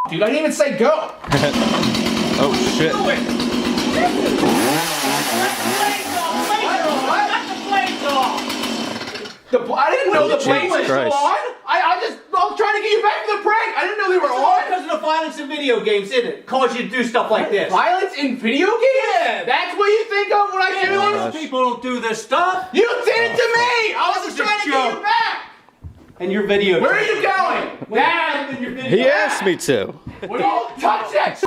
dude. I didn't even say go. Oh shit. I didn't know the plane was still on. I was trying to get you back to the prank. I didn't know they were on. Because of the violence in video games, isn't it? Cause you to do stuff like this. Violence in video games? Yeah. That's what you think of when I do Most people don't do this stuff. You did it to me. I was just trying to get you back. And your video. Where are you going? Dad, He asked me to. Don't touch that.